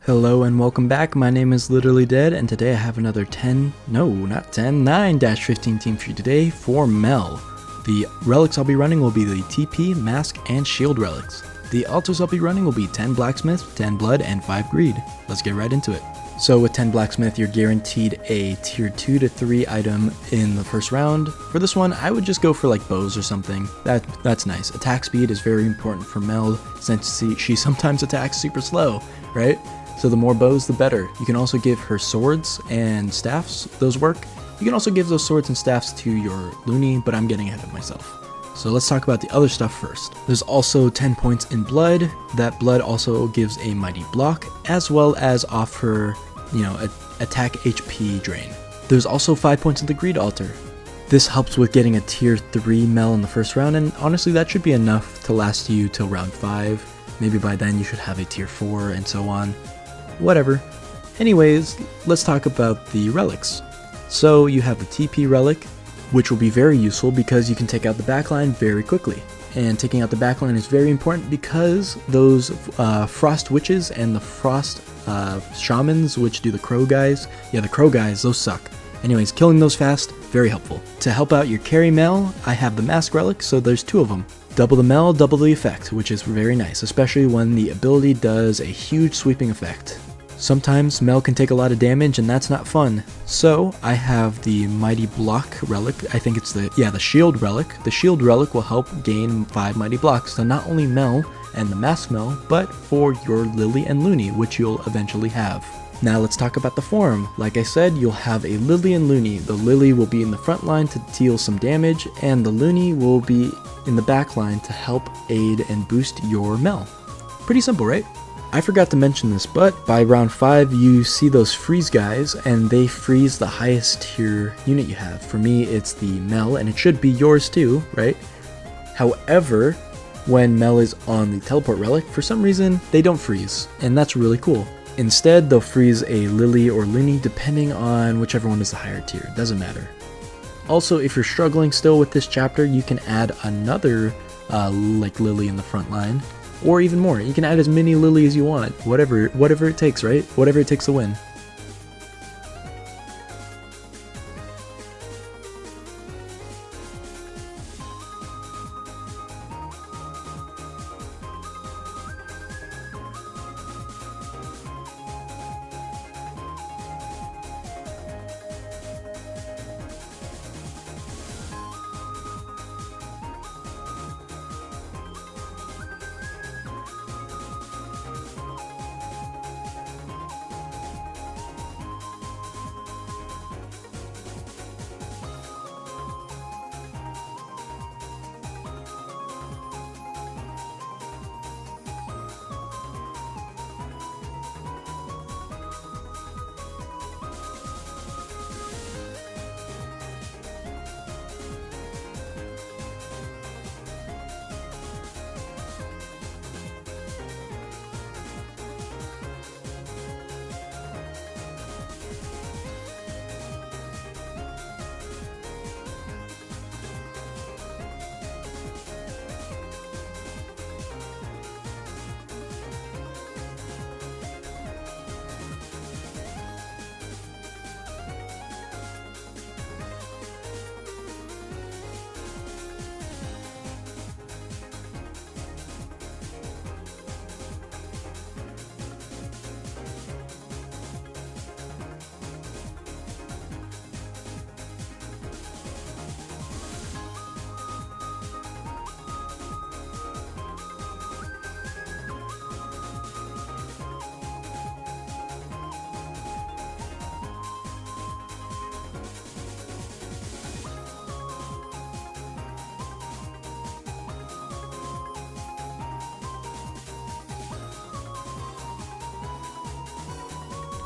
Hello and welcome back, my name is Literally Dead, and today I have another 9-15 team for you today for Mel. The relics I'll be running will be the TP, Mask, and Shield relics. The altars I'll be running will be 10 Blacksmith, 10 Blood, and 5 Greed. Let's get right into it. So with 10 Blacksmith, you're guaranteed a tier 2 to 3 item in the first round. For this one, I would just go for like bows or something. That's nice. Attack speed is very important for Mel since she sometimes attacks super slow, right? So the more bows, the better. You can also give her swords and staffs, those work. You can also give those swords and staffs to your Looney, but I'm getting ahead of myself. So let's talk about the other stuff first. There's also 10 points in Blood. That Blood also gives a Mighty Block, as well as offer, attack HP drain. There's also 5 points in the Greed altar. This helps with getting a tier 3 Mel in the first round, and honestly that should be enough to last you till round 5. Maybe by then you should have a tier 4 and so on. Whatever. Anyways, let's talk about the relics. So you have the TP relic, which will be very useful because you can take out the backline very quickly. And taking out the backline is very important because those frost witches and the frost shamans, which do the crow guys, the crow guys, those suck. Anyways, killing those fast, very helpful. To help out your carry Mel, I have the Mask relic, so there's 2 of them. Double the Mel, double the effect, which is very nice, especially when the ability does a huge sweeping effect. Sometimes Mel can take a lot of damage and that's not fun. So I have the Mighty Block relic. I think it's the Shield relic. The Shield relic will help gain 5 Mighty Blocks. So not only Mel and the Mask Mel, but for your Lily and Looney, which you'll eventually have. Now let's talk about the form. Like I said, you'll have a Lily and Looney. The Lily will be in the front line to deal some damage, and the Looney will be in the back line to help aid and boost your Mel. Pretty simple, right? I forgot to mention this, but by round 5 you see those freeze guys, and they freeze the highest tier unit you have. For me it's the Mel, and it should be yours too, right? However, when Mel is on the teleport relic, for some reason they don't freeze, and that's really cool. Instead, they'll freeze a Lily or Looney depending on whichever one is the higher tier, doesn't matter. Also, if you're struggling still with this chapter, you can add another Lily in the front line, or even more. You can add as many Lily as you want, whatever it takes, right? Whatever it takes to win.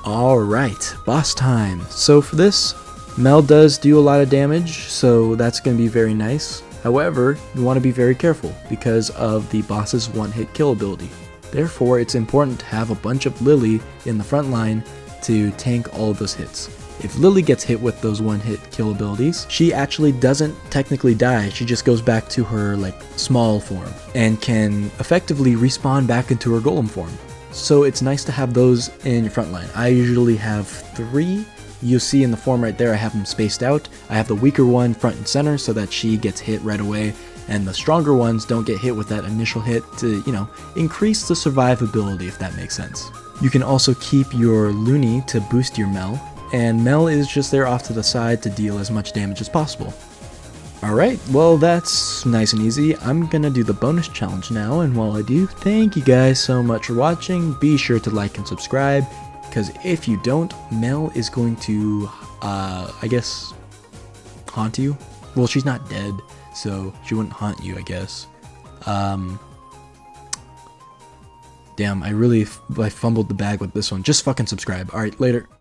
Alright, boss time. So for this, Mel does do a lot of damage, so that's going to be very nice. However, you want to be very careful because of the boss's one-hit kill ability. Therefore, it's important to have a bunch of Lily in the front line to tank all of those hits. If Lily gets hit with those one-hit kill abilities, she actually doesn't technically die. She just goes back to her like small form and can effectively respawn back into her golem form. So it's nice to have those in your front line. I usually have 3. You see in the form right there, I have them spaced out. I have the weaker one front and center so that she gets hit right away, and the stronger ones don't get hit with that initial hit to, increase the survivability, if that makes sense. You can also keep your Looney to boost your Mel, and Mel is just there off to the side to deal as much damage as possible. Alright, well that's nice and easy. I'm gonna do the bonus challenge now, and while I do, thank you guys so much for watching. Be sure to like and subscribe, because if you don't, Mel is going to, I guess, haunt you? Well, she's not dead, so she wouldn't haunt you, I guess. Damn, I fumbled the bag with this one. Just fucking subscribe. Alright, later.